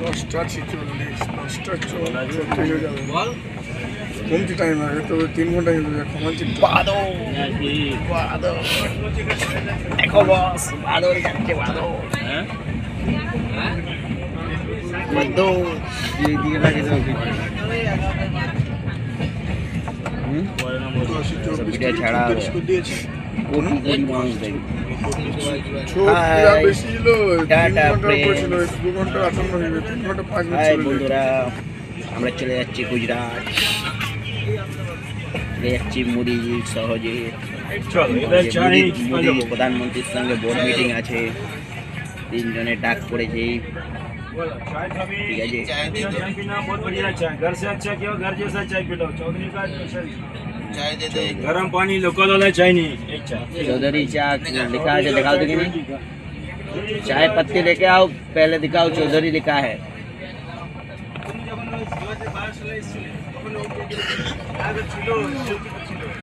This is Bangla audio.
10টা 46, 10টা 34 হয়ে যাবে। কমতি টাইম আছে তো 3 ঘন্টা কিন্তু কমাচ্ছি। বাদর বাদর দেখো বস, বাদর যাচ্ছে বাদর। হ্যাঁ বাদর দিয়ে লাগে তো ভিডিও ছাড়া দিয়েছি কোটি কোটি মানুষ দেখবে। বেশি ছিল, 3 ঘন্টার উপর ছিল, 2 ঘন্টা 58 হয়ে গেছে, 3 ঘন্টা 5 মিনিট হাই চলে বন্ধুরা, আমরা চলে যাচ্ছি গুজরাট, চলে যাচ্ছি মোদি সহজে। মোদি প্রধানমন্ত্রীর সঙ্গে বোর্ড মিটিং আছে, 3 জনে ডাক করেছে। ঠিক আছে, चाय पीना बहुत बढ़िया चाय, घर से अच्छा क्यों, घर जैसा चाय पिलाओ। चौधरी का स्पेशल चाय दे दे, गरम पानी लोकल वाला चाय नहीं, एक चाय चौधरी चाय लिखा है, दिखाओ तो कि नहीं, चाय पत्ती लेके आओ, पहले दिखाओ चौधरी लिखा है।